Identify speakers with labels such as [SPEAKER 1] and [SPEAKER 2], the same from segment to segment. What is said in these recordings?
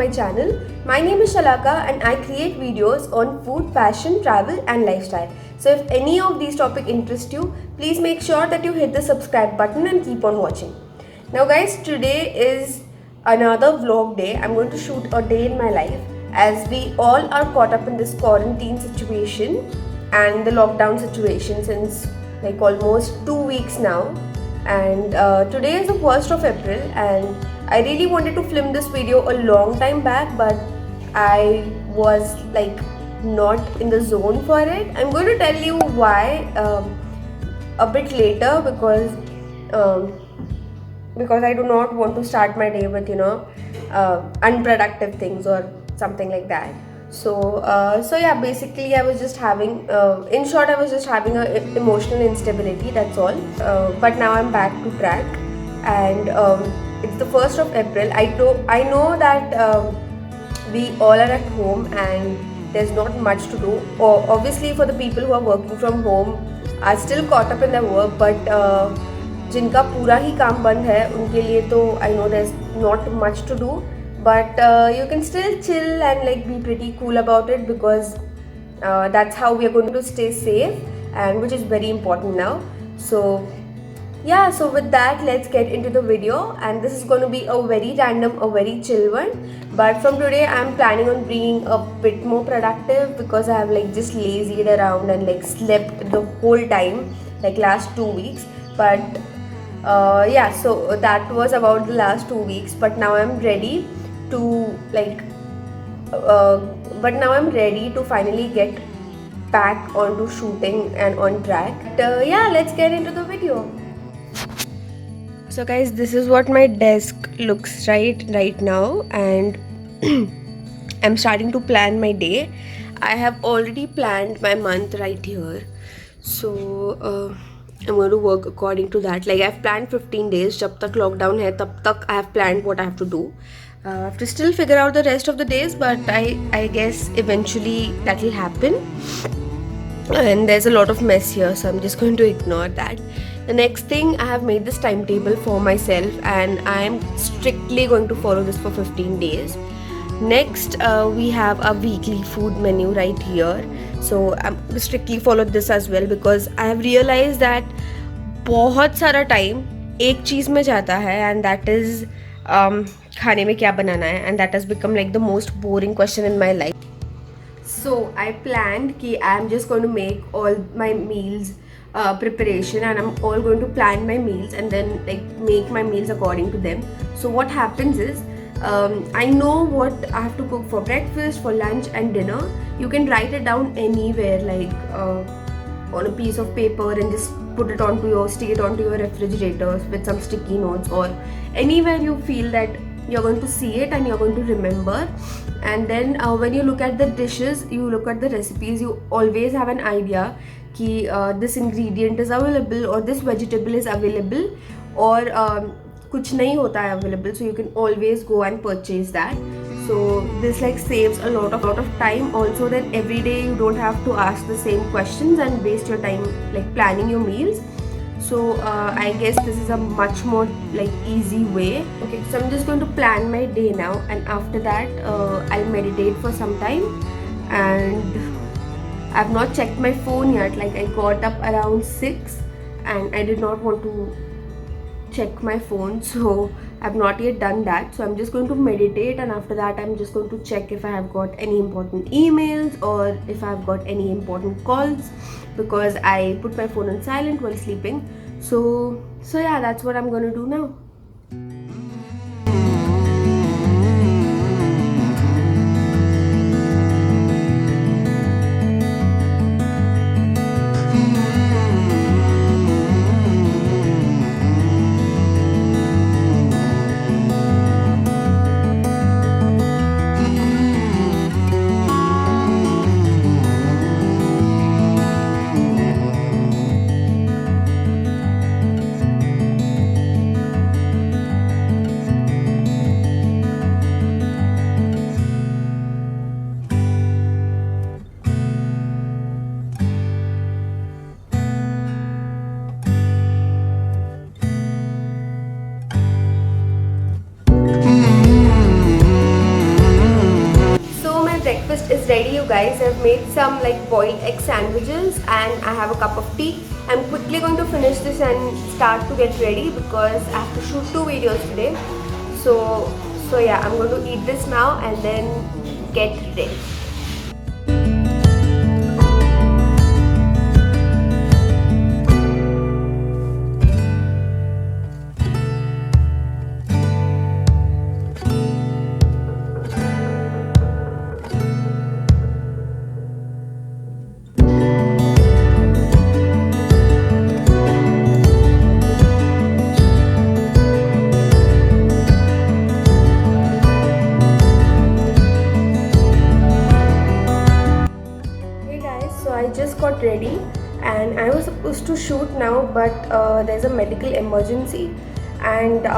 [SPEAKER 1] my channel. My name is Shalaka and I create videos on food, fashion, travel and lifestyle. So if any of these topics interest you, please make sure that you hit the subscribe button and keep on watching. Now guys, today is another vlog day. I'm going to shoot a day in my life as we all are caught up in this quarantine situation and the lockdown situation since like almost 2 weeks now. And today is the 1st of April and I really wanted to film this video a long time back, but I was like not in the zone for it. I'm going to tell you why a bit later because I do not want to start my day with unproductive things or something like that. So yeah, basically I was just having in short I was just having a emotional instability, that's all. But now I'm back to track and it's the 1st of April. I know that we all are at home and there's not much to do. Obviously for the people who are working from home are still caught up in their work, but जिनका पूरा ही काम बंद है उनके लिए तो I know there's not much to do. But you can still chill and like be pretty cool about it because that's how we are going to stay safe, and which is very important now. So yeah, so with that, let's get into the video, and this is going to be a very random, a very chill one. But from today I'm planning on being a bit more productive because I have like just lazied around and like slept the whole time, like last 2 weeks. But yeah, so that was about the last 2 weeks, but now I'm ready to finally get back onto shooting and on track. But yeah, let's get into the video. So guys, this is what my desk looks right now, and I'm starting to plan my day. I have already planned my month right here, so I'm going to work according to that. Like I've planned 15 days. जब तक lockdown है तब तक I have planned what I have to do. I have to still figure out the rest of the days, but I guess eventually that will happen. And there's a lot of mess here, so I'm just going to ignore that. The next thing, I have made this timetable for myself and I am strictly going to follow this for 15 days. Next, we have a weekly food menu right here. So I'm strictly followed this as well because I have realized that बहुत सारा time एक चीज़ में जाता है, and that is खाने में क्या बनाना है, and that has become like the most boring question in my life. So I planned कि I'm just going to make all my meals preparation, and I'm all going to plan my meals and then like make my meals according to them. So what happens is I know what I have to cook for breakfast, for lunch and dinner. You can write it down anywhere, like on a piece of paper, and just stick it onto your refrigerator with some sticky notes, or anywhere you feel that you're going to see it and you're going to remember. And then when you look at the dishes, you look at the recipes, you always have an idea कि this ingredient is available or this vegetable is available, or कुछ नहीं होता है available, so you can always go and purchase that. So this like saves a lot of time also. Then every day you don't have to ask the same questions and waste your time like planning your meals. So I guess this is a much more like easy way. Okay, so I'm just going to plan my day now, and after that I'll meditate for some time. And I've not checked my phone yet. Like I got up around 6 and I did not want to check my phone, so I've not yet done that. So I'm just going to meditate, and after that I'm just going to check if I have got any important emails or if I've got any important calls, because I put my phone on silent while sleeping. So yeah, that's what I'm going to do now. guys. I've made some like boiled egg sandwiches and I have a cup of tea. I'm quickly going to finish this and start to get ready because I have to shoot 2 videos today. So yeah, I'm going to eat this now and then get ready. I just got ready and I was supposed to shoot now, but there's a medical emergency and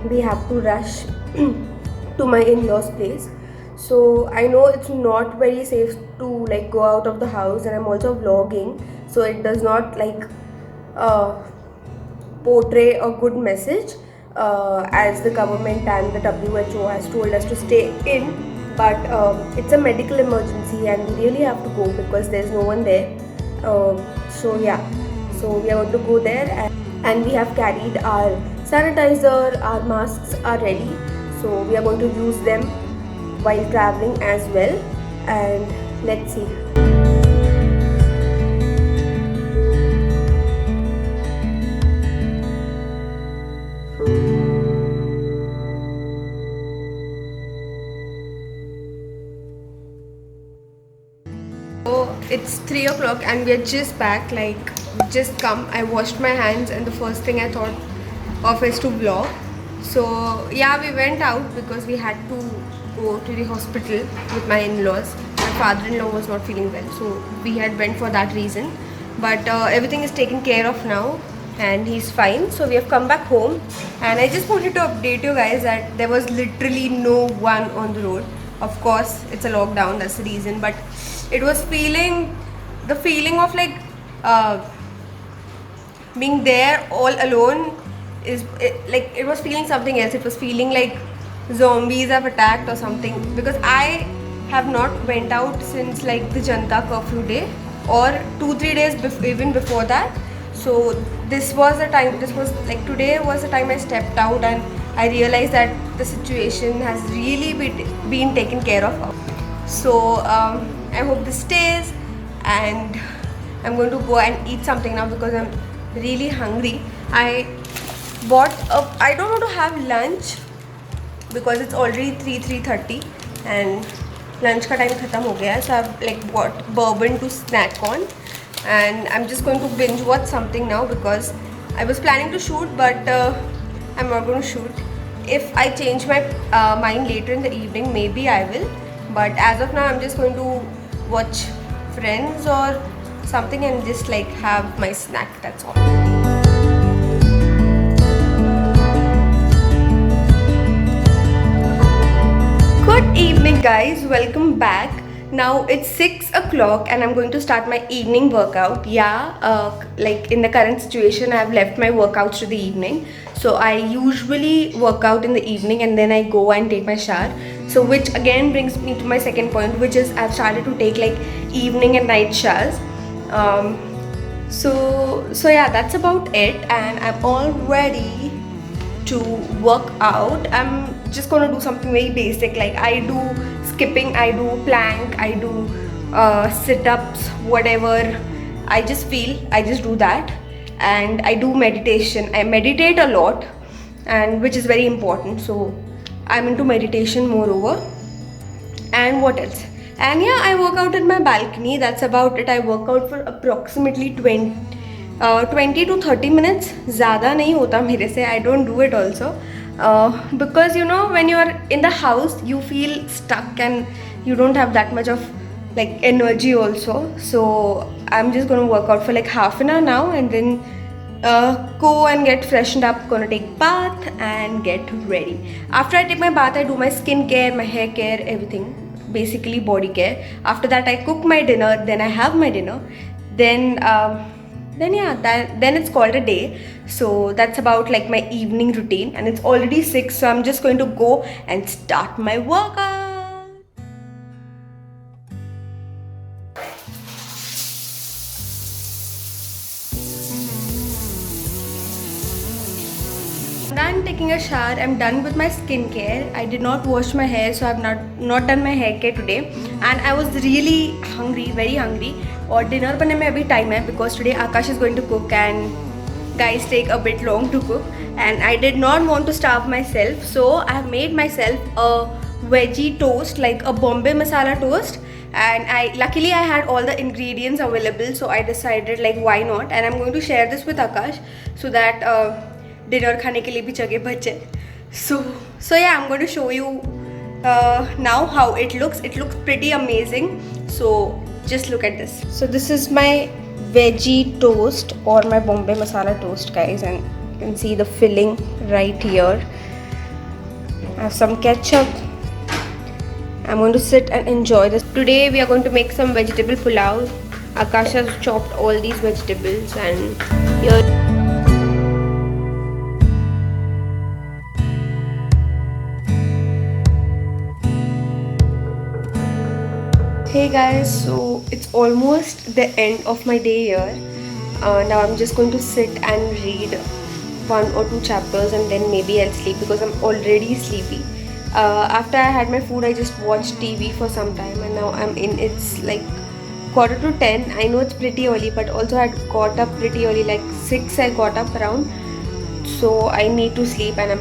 [SPEAKER 1] we have to rush to my in-laws place. So I know it's not very safe to like go out of the house, and I'm also vlogging, so it does not like portray a good message as the government and the WHO has told us to stay in. But it's a medical emergency and we really have to go because there's no one there. So yeah, so we are going to go there, and we have carried our sanitizer, our masks are ready, so we are going to use them while traveling as well. And let's see. So it's 3 o'clock and we're just back, like just come. I washed my hands and the first thing I thought of is to vlog. So yeah, we went out because we had to go to the hospital with my in-laws. My father-in-law was not feeling well, so we had went for that reason. But everything is taken care of now and he's fine. So we have come back home, and I just wanted to update you guys that there was literally no one on the road. Of course, it's a lockdown, that's the reason, but it was the feeling of like being there all alone it was feeling something else. It was feeling like zombies have attacked or something, because I have not went out since like the Janta curfew day or 2-3 days even before that. So this was the time, today was the time I stepped out and I realized that the situation has really been taken care of. So I hope this stays, and I'm going to go and eat something now because I'm really hungry. I don't want to have lunch because it's already 3:30 and lunch ka time khatam ho gaya. So I've like bought bourbon to snack on, and I'm just going to binge watch something now because I was planning to shoot, but I'm not going to shoot. If I change my mind later in the evening, maybe I will. But as of now, I'm just going to watch Friends or something and just like have my snack, that's all. Good evening guys, welcome back. Now it's 6 o'clock and I'm going to start my evening workout. Like in the current situation, I've left my workouts to the evening. So I usually work out in the evening and then I go and take my shower. So which again brings me to my second point, which is I've started to take like evening and night showers. So yeah, that's about it, and I'm all ready to work out. I'm just gonna do something very basic, like I do skipping, I do plank, I do sit-ups, whatever I just feel, I just do that. And I do meditation. I meditate a lot, and which is very important, so I'm into meditation moreover. And what else? And yeah, I work out in my balcony. That's about it. I work out for approximately 20 to 30 minutes. Zyada nahi hota mere se. I don't do it also because you know, when you're in the house you feel stuck and you don't have that much of like energy also. So I'm just gonna work out for like half an hour now, and then go and get freshened up, gonna take bath and get ready. After I take my bath, I do my skin care, my hair care, everything, basically body care. After that I cook my dinner, then I have my dinner, then it's called a day. So that's about like my evening routine, and it's already 6, so I'm just going to go and start my workout. Done taking a shower. I'm done with my skincare. I did not wash my hair, so I've not done my hair care today. And I was really hungry, very hungry. और dinner बनने में अभी time है because today Akash is going to cook and guys take a bit long to cook. And I did not want to starve myself, so I have made myself a veggie toast, like a Bombay masala toast. And luckily I had all the ingredients available, so I decided like why not. And I'm going to share this with Akash so that dinner खाने के लिए भी जगह बच जाए. So yeah, I'm going to show you now how it looks. It looks pretty amazing. So just look at this. So this is my veggie toast or my Bombay masala toast, guys, and you can see the filling right here. I have some ketchup. I'm going to sit and enjoy this. Today we are going to make some vegetable pulao. Akash has chopped all these vegetables and here. Hey guys, so it's almost the end of my day here. Now I'm just going to sit and read 1 or 2 chapters and then maybe I'll sleep because I'm already sleepy. After I had my food, I just watched TV for some time and now it's like 9:45. I know it's pretty early, but also I had got up pretty early, like 6 I got up around. So I need to sleep and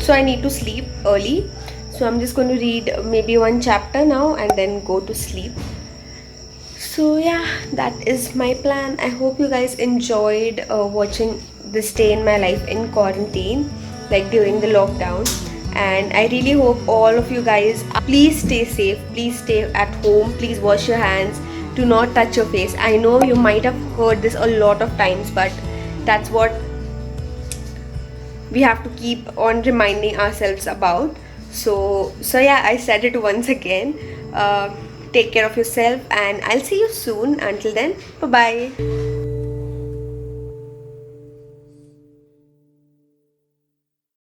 [SPEAKER 1] I need to sleep early. So I'm just going to read maybe 1 chapter now and then go to sleep. So yeah, that is my plan. I hope you guys enjoyed watching this day in my life in quarantine, like during the lockdown. And I really hope all of you guys, please stay safe, please stay at home, please wash your hands, do not touch your face. I know you might have heard this a lot of times, but that's what we have to keep on reminding ourselves about. So yeah, I said it once again. Take care of yourself and I'll see you soon. Until then, bye bye.